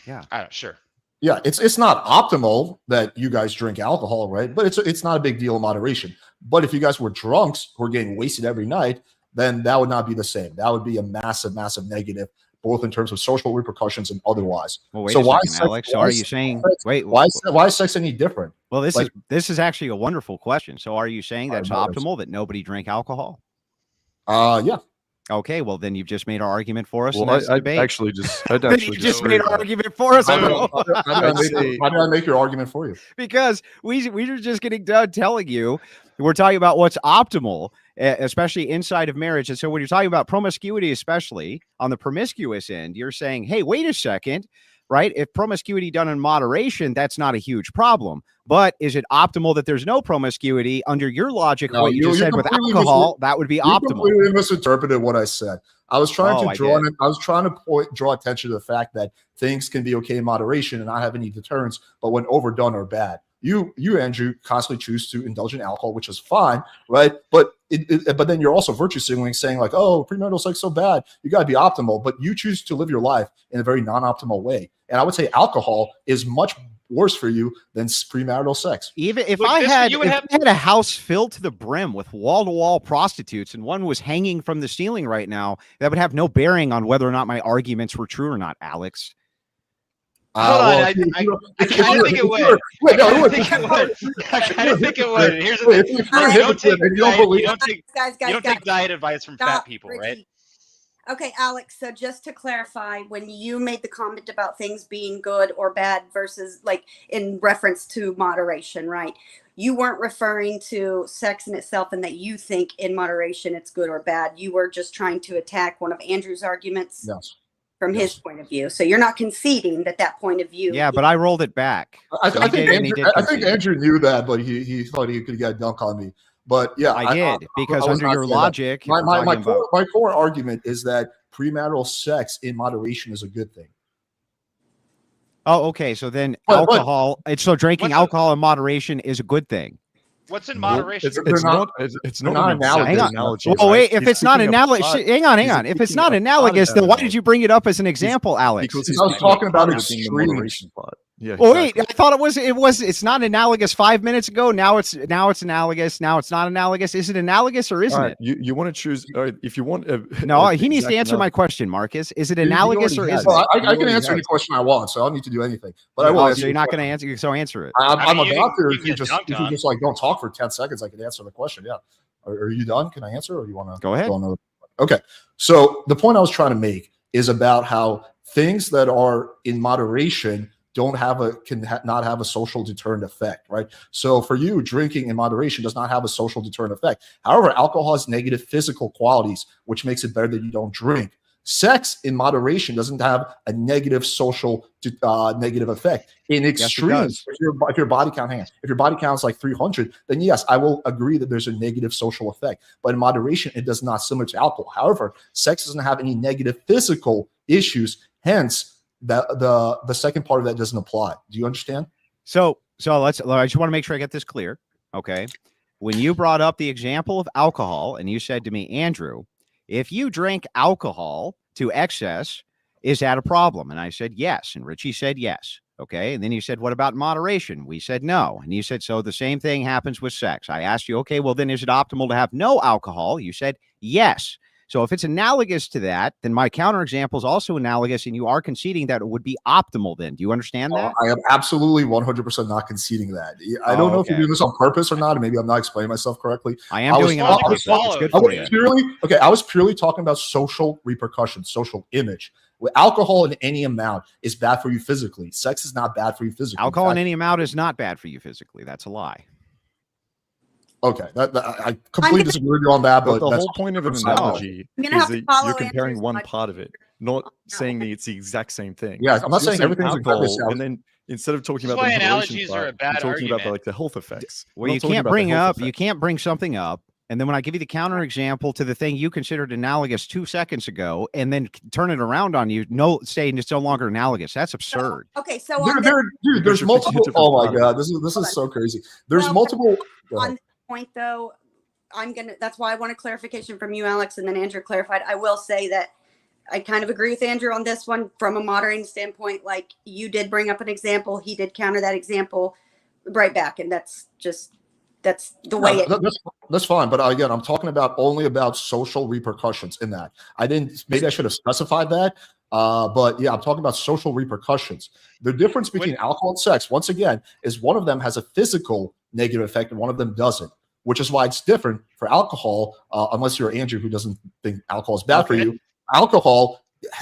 Yeah. Sure. Yeah, it's not optimal that you guys drink alcohol, right? But it's not a big deal in moderation. But if you guys were drunks who are getting wasted every night, then that would not be the same. That would be a massive negative, both in terms of social repercussions and otherwise. Well, wait so a why second, sex, Alex. So why are is you saying sex- wait? why is sex any different? Well, this Like- is actually a wonderful question. So are you saying that's Alright, optimal that nobody drink alcohol? Yeah. Okay, well then you've just made our argument for us. Well, in this I'd debate. actually just You just made our argument for us, How bro. did I make your argument for you? Because we were just getting done telling you we're talking about what's optimal, especially inside of marriage. And so when you're talking about promiscuity, especially on the promiscuous end, you're saying, hey, wait a second, right? If promiscuity done in moderation, that's not a huge problem. But is it optimal that there's no promiscuity? Under your logic, No, what you just said with alcohol, that would be You optimal. completely misinterpreted what I said. I was trying Oh, to I draw attention to the fact that things can be okay in moderation and not have any deterrence, but when overdone are bad. You Andrew constantly choose to indulge in alcohol, which is fine, right? But but then you're also virtue signaling, saying like, "Oh, premarital sex so bad, you got to be optimal." But you choose to live your life in a very non-optimal way, and I would say alcohol is much worse for you than premarital sex. Even if Look, I had a house filled to the brim with wall-to-wall prostitutes and one was hanging from the ceiling right now, that would have no bearing on whether or not my arguments were true or not, Alex. Hold on, I kind of think it would. I kind of think it would. Here's the thing: you don't take diet advice from fat people, right? Okay, Alex, so just to clarify, when you made the comment about things being good or bad versus like in reference to moderation, right? You weren't referring to sex in itself and that you think in moderation it's good or bad. You were just trying to attack one of Andrew's arguments from his point of view. So you're not conceding that point of view. Yeah, but I rolled it back. I think Andrew knew that, but he thought he could get a dunk on me. But yeah, I did because under your logic, my core argument is that premarital sex in moderation is a good thing. Oh, okay. So then alcohol, so drinking alcohol in moderation is a good thing. What's in moderation? It's not an analogy. Oh, wait, if it's not analogous, hang on. If it's not analogous, then why did you bring it up as an example, Alex? Because I was talking about extremes. Yeah. Well, wait, I thought it's not analogous 5 minutes ago. Now it's analogous. Now it's not analogous. Is it analogous or isn't it? You want to choose if you want. No, he needs to answer my question, Marcus. Is it analogous or isn't it? I can answer any question I want, so I don't need to do anything. But I will. So you're not going to answer. So answer it. I'm about to. If you just like don't talk for 10 seconds, I can answer the question. Yeah. Are you done? Can I answer, or you want to go ahead? Okay. So the point I was trying to make is about how things that are in moderation not have a social deterrent effect, right? So for you, drinking in moderation does not have a social deterrent effect. However, alcohol has negative physical qualities, which makes it better that you don't drink. Sex in moderation doesn't have a negative social negative effect. In extremes, if your body count, if your body count is like 300, then yes, I will agree that there's a negative social effect. But in moderation, it does not, similar to alcohol. However, sex doesn't have any negative physical issues. Hence, the second part of that doesn't apply. Do you understand? So I just want to make sure I get this clear. Okay. When you brought up the example of alcohol and you said to me, Andrew, if you drink alcohol to excess, is that a problem? And I said, yes. And Richie said, yes. Okay. And then you said, what about moderation? We said, no. And you said, so the same thing happens with sex. I asked you, okay, well then is it optimal to have no alcohol? You said, yes. So if it's analogous to that, then my counterexample is also analogous, and you are conceding that it would be optimal then. Do you understand that? I am absolutely 100% not conceding that. I don't know if you're doing this on purpose or not, and maybe I'm not explaining myself correctly. I am doing it on purpose. It's good for you. I was purely talking about social repercussions, social image. With alcohol in any amount is bad for you physically. Sex is not bad for you physically. Alcohol in any amount is not bad for you physically. That's a lie. Okay, I completely disagree with you on that, but the whole point of an analogy is that you're comparing one part of it, not saying that it's the exact same thing. Yeah, I'm not saying everything's alcohol, and then instead of talking about the analogies are a bad you're talking about the health effects. Well, you can't bring something up, and then when I give you the counterexample to the thing you considered analogous 2 seconds ago, and then turn it around on you, saying it's no longer analogous. That's absurd. So there's multiple. Oh my god, this is so crazy. There's multiple. On this point though, that's why I want a clarification from you, Alex, and then Andrew clarified. I will say that I kind of agree with Andrew on this one from a moderating standpoint. Like, you did bring up an example, he did counter that example right back, and that's the way that's fine. But again, I'm talking about only about social repercussions in that. Maybe I should have specified that. But yeah, I'm talking about social repercussions. The difference between alcohol and sex, once again, is one of them has a physical negative effect and one of them doesn't, which is why it's different for alcohol, unless you're Andrew who doesn't think alcohol is bad for you. Alcohol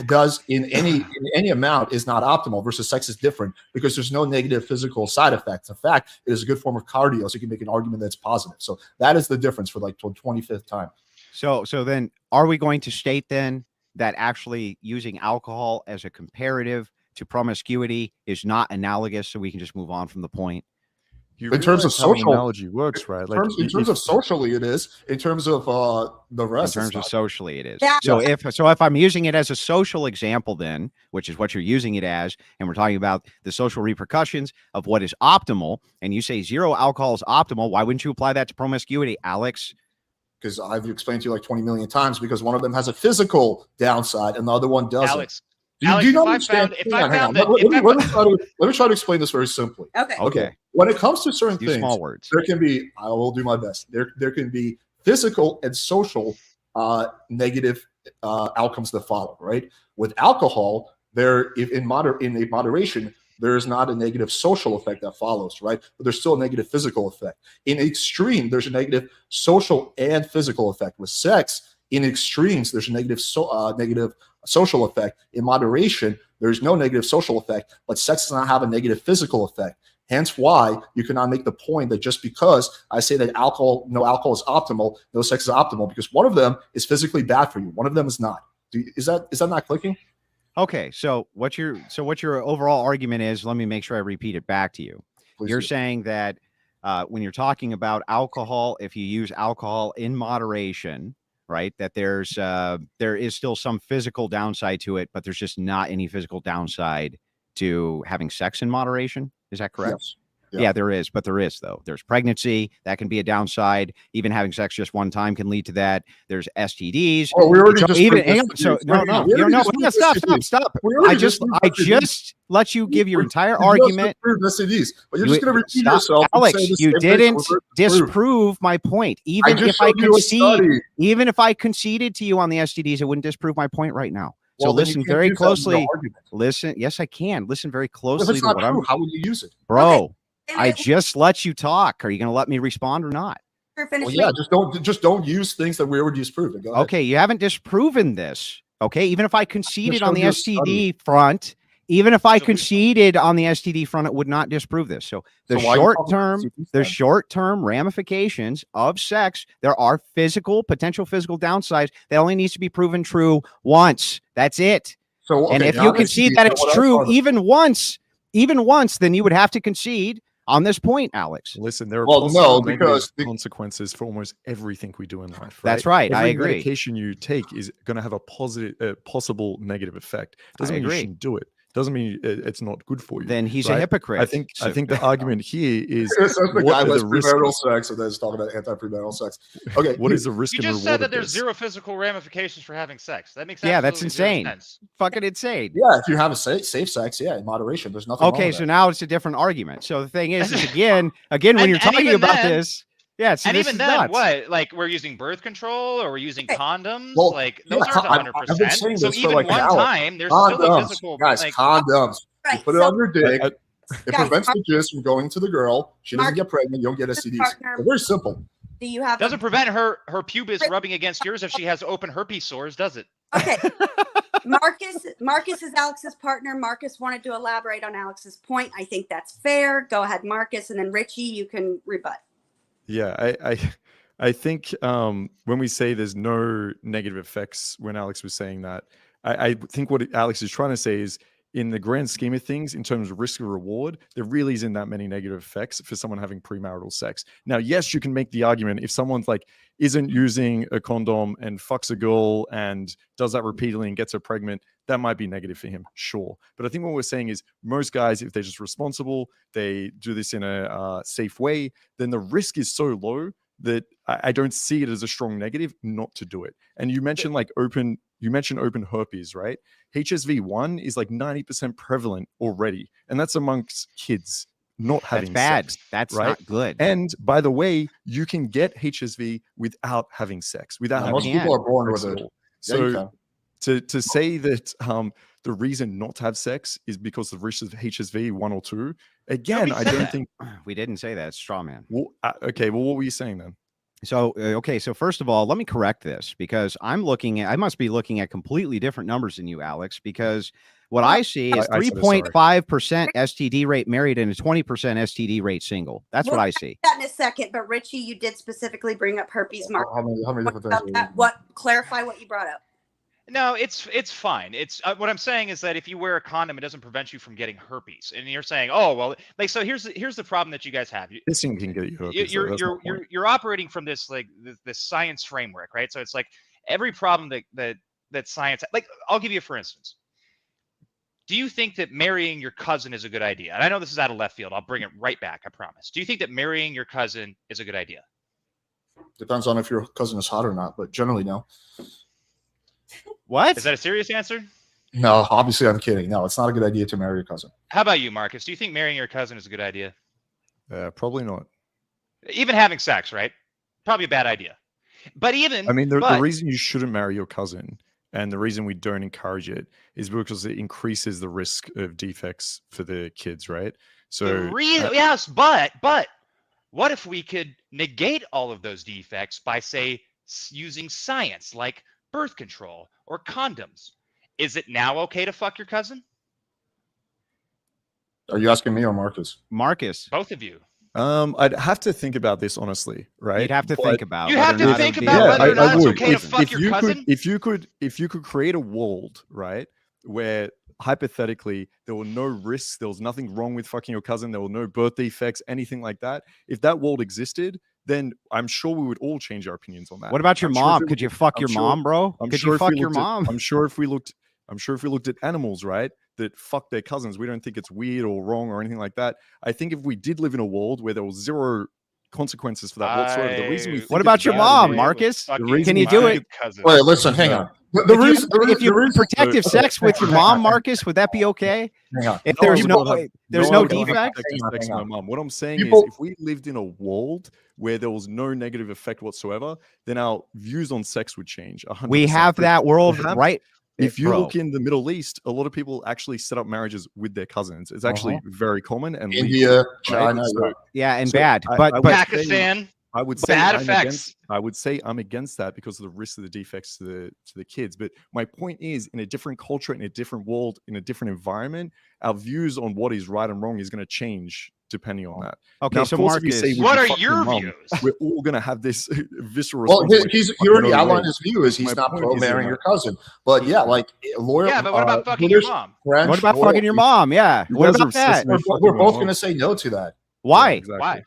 does in any amount is not optimal, versus sex is different because there's no negative physical side effects. In fact, it is a good form of cardio, so you can make an argument that's positive. So that is the difference for like the 25th time. So then are we going to state then that actually using alcohol as a comparative to promiscuity is not analogous, so we can just move on from the point? In terms of social analogy works, right? Like in terms of socially, it is. In terms of the rest, in terms of socially, it is. Yeah. So if I'm using it as a social example, then, which is what you're using it as, and we're talking about the social repercussions of what is optimal, and you say zero alcohol is optimal, why wouldn't you apply that to promiscuity, Alex? Because I've explained to you like 20 million times. Because one of them has a physical downside, and the other one doesn't. Alex, do you understand? Let me try to explain this very simply. Okay. When it comes to certain things, small words. There can be. I will do my best. There can be physical and social negative outcomes that follow. Right. With alcohol, in moderation, there is not a negative social effect that follows. Right. But there's still a negative physical effect. In extreme, there's a negative social and physical effect. With sex, in extremes, there's a negative social effect. In moderation, there's no negative social effect, but sex does not have a negative physical effect. Hence why you cannot make the point that just because I say that no alcohol is optimal, no sex is optimal, because one of them is physically bad for you. One of them is not. Is that not clicking? Okay. So what your overall argument is, let me make sure I repeat it back to you. Please You're do. saying that when you're talking about alcohol, if you use alcohol in moderation, right, that there is still some physical downside to it, but there's just not any physical downside to having sex in moderation. Is that correct? Yes. Yeah, there is, but there is though. There's pregnancy that can be a downside. Even having sex just one time can lead to that. There's STDs. Oh, we already just stop. I just let you give your entire argument. STDs, but you're just going to repeat yourself. Alex, you didn't disprove my point. Even if I conceded to you on the STDs, it wouldn't disprove my point right now. So listen very closely. Listen. Yes, I can. Listen very closely. If it's not true, how would you use it? Bro, Okay. I just let you talk. Are you going to let me respond or not? Well, yeah, just don't use things that we already disproved. Go ahead. Okay, you haven't disproven this. Okay, even if I conceded on the STD front, it would not disprove this. So the short-term ramifications of sex, there are potential physical downsides that only needs to be proven true once. That's it. So, okay, and if you concede that it's true even once, then you would have to concede on this point, Alex. Listen, there are negative consequences for almost everything we do in life. Right? That's right. Every I agree. medication you take is going to have a possible negative effect. Doesn't mean you shouldn't do it. Doesn't mean it's not good for you. Then he's a hypocrite. I think the argument here is the guy with premarital sex, and then talking about anti-premarital sex. Okay, what is the risk? You and just reward said that of there's this? zero physical ramifications for having sex. That makes sense. Yeah, that's insane. Fucking insane. Yeah, if you have a safe sex, yeah, in moderation, there's nothing. Okay, so now it's a different argument. So the thing is again, when you're talking about this. Yeah, so and even then, nuts. What? Like, we're using birth control or we're using condoms? Well, like, those aren't 100%. So even like one time, there's still a physical. Guys, condoms. Right, you put it on your dick. It guys, prevents the jizz from going to the girl. She doesn't get pregnant. You don't get STDs. It's very simple. Do you have? Doesn't prevent her pubis rubbing against yours if she has open herpes sores, does it? Okay. Marcus is Alex's partner. Marcus wanted to elaborate on Alex's point. I think that's fair. Go ahead, Marcus, and then Richie, you can rebut. Yeah, I think when we say there's no negative effects, when Alex was saying that, I think what Alex is trying to say is, in the grand scheme of things, in terms of risk and reward, there really isn't that many negative effects for someone having premarital sex. Now, yes, you can make the argument if someone's like isn't using a condom and fucks a girl and does that repeatedly and gets her pregnant, that might be negative for him, sure. But I think what we're saying is most guys, if they're just responsible, they do this in a safe way, then the risk is so low that I don't see it as a strong negative not to do it. And you mentioned like open herpes, right? HSV1 is like 90% prevalent already, and that's amongst kids not having bad. sex. That's right? not good. And by the way, you can get HSV without having sex, without having most people are born with it. So to say that the reason not to have sex is because of risk of HSV 1 or 2, again, I don't think we didn't say that. It's straw man. Well, okay, well, what were you saying then? So, okay. So first of all, let me correct this, because I must be looking at completely different numbers than you, Alex, because what I see is 3.5% STD rate married and a 20% STD rate single. That's what I see. That in a second, but Richie, you did specifically bring up herpes. Mark, how many different things? Clarify what you brought up. No, it's fine. It's what I'm saying is that if you wear a condom, it doesn't prevent you from getting herpes. And you're saying, oh well, like, so here's the problem that you guys have. This thing can get you herpes. You're operating from this like this science framework, right? So it's like every problem that science, like, I'll give you for instance. Do you think that marrying your cousin is a good idea? And I know this is out of left field. I'll bring it right back, I promise. Do you think that marrying your cousin is a good idea? Depends on if your cousin is hot or not, but generally no. What? Is that a serious answer? No, obviously I'm kidding. No, it's not a good idea to marry your cousin. How about you, Marcus? Do you think marrying your cousin is a good idea? Probably not. Even having sex, right? Probably a bad idea. But even, I mean, the reason you shouldn't marry your cousin, and the reason we don't encourage it, is because it increases the risk of defects for the kids, right? So the reason, yes, but what if we could negate all of those defects by, say, using science like birth control or condoms? Is it now okay to fuck your cousin? Are you asking me or Marcus? Marcus. Both of you. I'd have to think about this honestly, right? You'd have to think about. You have to think about whether or not it's okay to fuck your cousin. If you could create a world, right, where hypothetically there were no risks, there was nothing wrong with fucking your cousin, there were no birth defects, anything like that. If that world existed, then I'm sure we would all change our opinions on that. What about your mom? Could you fuck your mom, bro? Could you fuck your mom? I'm sure if we looked at animals, right, that fuck their cousins, we don't think it's weird or wrong or anything like that. I think if we did live in a world where there was zero consequences for that whatsoever, the reason we what about your mom, Marcus? Can you do it? Wait, listen, hang on. If you protective sex with your mom, Marcus, would that be okay? If there's no defect? My mom. What I'm saying is, if we lived in a world where there was no negative effect whatsoever, then our views on sex would change. 100%. We have that world, right? If you look in the Middle East, a lot of people actually set up marriages with their cousins. It's actually very common. And India, China, bad. But Pakistan. I would say bad effects. I would say I'm against that because of the risk of the defects to the kids. But my point is, in a different culture, in a different world, in a different environment, our views on what is right and wrong is going to change depending on that. Okay, now, so Marcus, what are your views? We're all going to have this visceral. Well, he already outlined his view is he's not pro marrying your cousin. But yeah, like lawyer. Yeah, but what about fucking your mom? What about fucking your mom? Yeah, what about that? We're both going to say no to that. Why? Yeah, exactly. Why?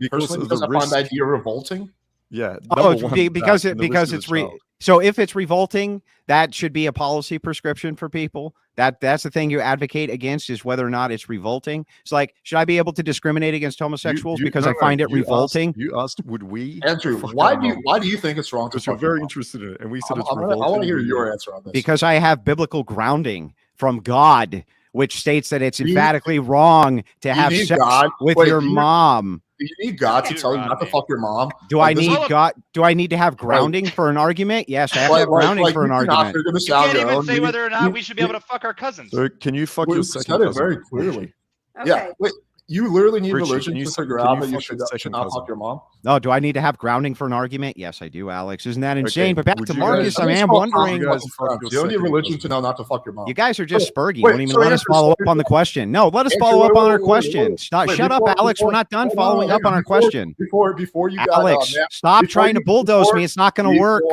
Personally, because I find the idea revolting. Yeah. Because it's so if it's revolting, that should be a policy prescription for people. That's the thing you advocate against, is whether or not it's revolting. It's like, should I be able to discriminate against homosexuals because I find it revolting? You asked, would we? Andrew, why do you think it's wrong? Because you're very interested in it, and we said it's revolting. I want to hear your answer on this. Because I have biblical grounding from God, which states that it's emphatically wrong to have sex with your mom. Do you need God to tell you not to fuck your mom? Do I need God? Do I need to have grounding for an argument? Yes, I have to have grounding for an argument. You can't even say whether or not we should be able to fuck our cousins. So can you fuck your second cousin? Very clearly. Okay. Yeah. Wait, you literally need religion to figure out that you should not fuck your mom? No, do I need to have grounding for an argument? Yes, I do, Alex. Isn't that insane? But back to Marcus, I am wondering. You don't need religion to know not to fuck your mom. You guys are just spurgy. You won't even let us follow up on the question. No, let us follow up on our question. Shut up, Alex. We're not done following up on our question. Before you got Alex, stop trying to bulldoze me. It's not going to work.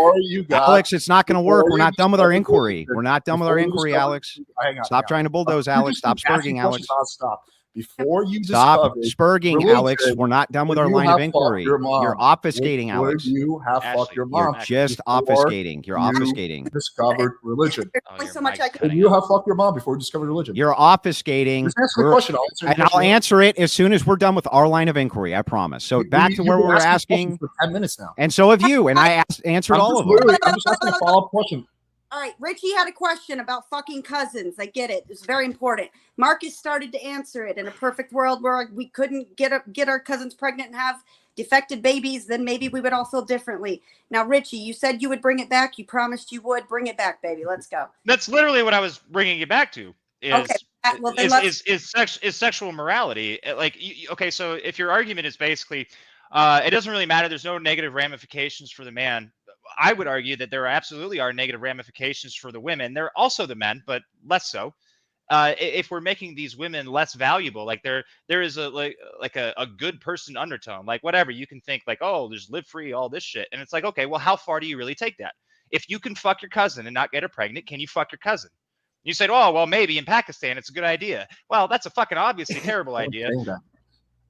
Alex, it's not going to work. We're not done with our inquiry. We're not done with our inquiry, Alex. Stop trying to bulldoze, Alex. Stop spurging, Alex. Stop. before you Stop discovered spurging, religion, Alex. We're not done with would our you line have of fucked inquiry. your mom? You're obfuscating, Would Alex. you have fucked your You're mom? just before obfuscating. You're you obfuscating. discovered religion. There's Oh, only your so much mic's I can. Would cutting you out. have fucked your mom before you discovered religion? You're obfuscating. Just answer the question. I'll answer it as soon as we're done with our line of inquiry. I promise. So back to where we were asking. For 10 minutes now. And so have you. And I answered all of them. I'm just asking a follow-up question. All right, Richie had a question about fucking cousins. I get it. It's very important. Marcus started to answer it. In a perfect world where we couldn't get our cousins pregnant and have defected babies, then maybe we would all feel differently. Now, Richie, you said you would bring it back. You promised you would. Bring it back, baby. Let's go. That's literally what I was bringing you back to. Okay. Well, then Is sexual morality like? Okay, so if your argument is basically, it doesn't really matter. There's no negative ramifications for the man. I would argue that there absolutely are negative ramifications for the women. There are also the men, but less so. If we're making these women less valuable, like there is a good person undertone, like whatever you can think, like, oh, there's live free, all this shit, and it's like, okay, well, how far do you really take that? If you can fuck your cousin and not get her pregnant, can you fuck your cousin? You said, oh, well, maybe in Pakistan it's a good idea. Well, that's a fucking obviously terrible idea.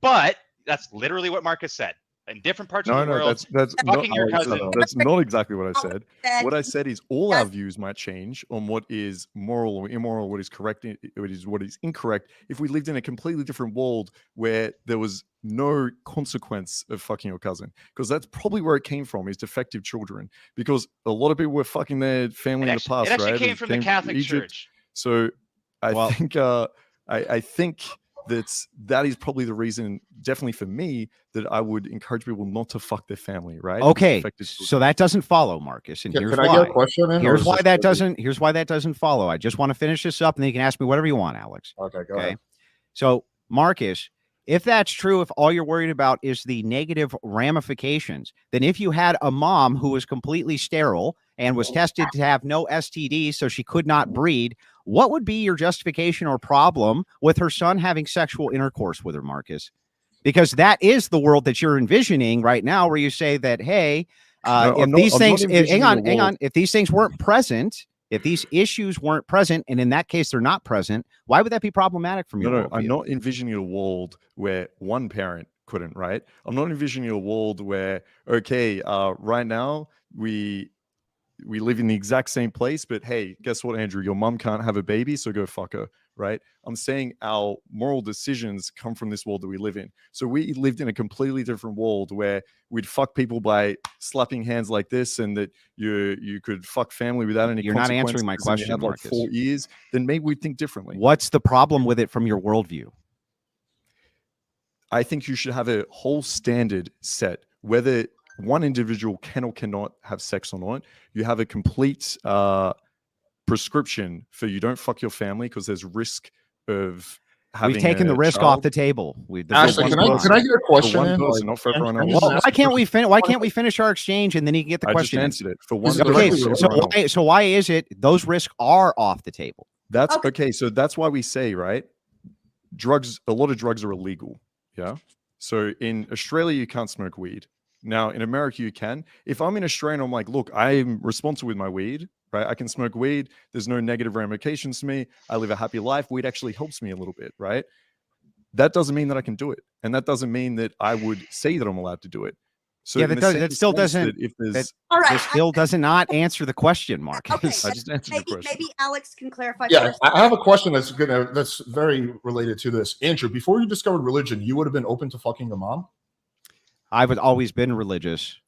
But that's literally what Marcus said. In different parts of the world, that's fucking not, your cousin. that's not exactly what I said. What I said is all our views might change on what is moral or immoral, what is correct, what is incorrect, if we lived in a completely different world where there was no consequence of fucking your cousin. Because that's probably where it came from, is defective children. Because a lot of people were fucking their family in the past, right? It actually came from the Catholic Church. So I think that is probably the reason, definitely for me, that I would encourage people not to fuck their family, right? Okay, so that doesn't follow, Marcus, and here's why. I get a question in, here's why that doesn't follow. I just want to finish this up, and then you can ask me whatever you want, Alex. Okay, go ahead. So, Marcus, if that's true, if all you're worried about is the negative ramifications, then if you had a mom who was completely sterile and was tested to have no STDs, so she could not breed, what would be your justification or problem with her son having sexual intercourse with her, Marcus? Because that is the world that you're envisioning right now, where you say that, hey, if these things weren't present, if these issues weren't present, and in that case they're not present, why would that be problematic from your worldview? I'm not envisioning a world where one parent couldn't, right? I'm not envisioning a world where, okay, right now we live in the exact same place, but hey, guess what, Andrew? Your mom can't have a baby, so go fuck her, right? I'm saying our moral decisions come from this world that we live in. So we lived in a completely different world where we'd fuck people by slapping hands like this, and that you could fuck family without any. You're not answering my question, you had like Marcus. 4 years, then maybe we'd think differently. What's the problem with it from your worldview? I think you should have a whole standard set, whether one individual can or cannot have sex or not. You have a complete prescription for you don't fuck your family because there's risk of having. We've taken the risk off the table. Actually, can I get a question in? Not for everyone else. Why can't we finish our exchange and then you can get the question? I just answered it for one. Okay, so why is it those risks are off the table? That's okay. So that's why we say, right, drugs. A lot of drugs are illegal. Yeah. So in Australia, you can't smoke weed. Now, in America, you can. If I'm in Australia and I'm like, look, I'm responsible with my weed, right? I can smoke weed. There's no negative ramifications to me. I live a happy life. Weed actually helps me a little bit, right? That doesn't mean that I can do it. And that doesn't mean that I would say that I'm allowed to do it. So that still doesn't. This still does not answer the question, Marcus. Okay, I just answered the question. Maybe Alex can clarify. Yeah, first. I have a question that's very related to this. Andrew, before you discovered religion, you would have been open to fucking your mom? I've always been religious.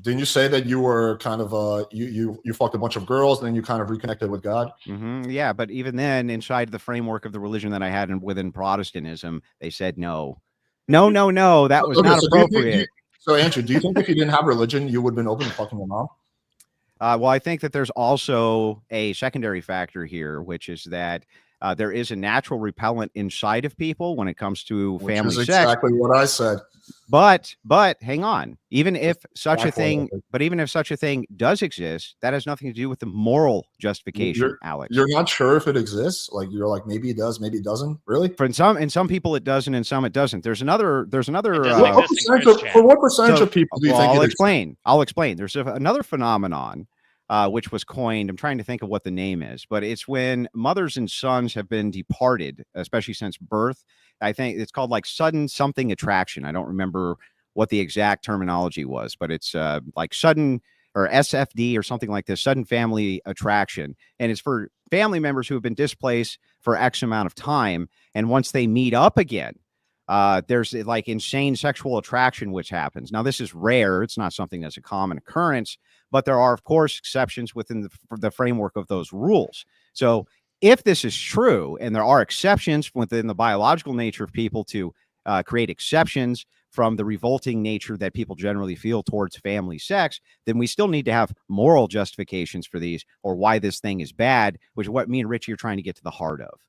Didn't you say that you were kind of you fucked a bunch of girls and then you kind of reconnected with God? Mm-hmm. Yeah, but even then, inside the framework of the religion that I had within Protestantism, they said no. That was not appropriate. So, Andrew, do you think if you didn't have religion, you would have been open to fucking your mom? Well, I think that there's also a secondary factor here, which is that there is a natural repellent inside of people when it comes to family sex. Which is exactly what I said. But hang on. Even if such a thing does exist, that has nothing to do with the moral justification, Alex. You're not sure if it exists. Like you're like maybe it does, maybe it doesn't. Really? For some people it does, and in some it doesn't. There's another. For what percentage of people do you think? I'll explain. There's another phenomenon which was coined. I'm trying to think of what the name is, but it's when mothers and sons have been departed, especially since birth. I think it's called like sudden something attraction. I don't remember what the exact terminology was, but it's like sudden or SFD or something like this, sudden family attraction. And it's for family members who have been displaced for X amount of time. And once they meet up again, there's like insane sexual attraction, which happens. Now, this is rare. It's not something that's a common occurrence, but there are, of course, exceptions within the framework of those rules. So if this is true, and there are exceptions within the biological nature of people to create exceptions from the revolting nature that people generally feel towards family sex, then we still need to have moral justifications for these or why this thing is bad, which is what me and Richie are trying to get to the heart of.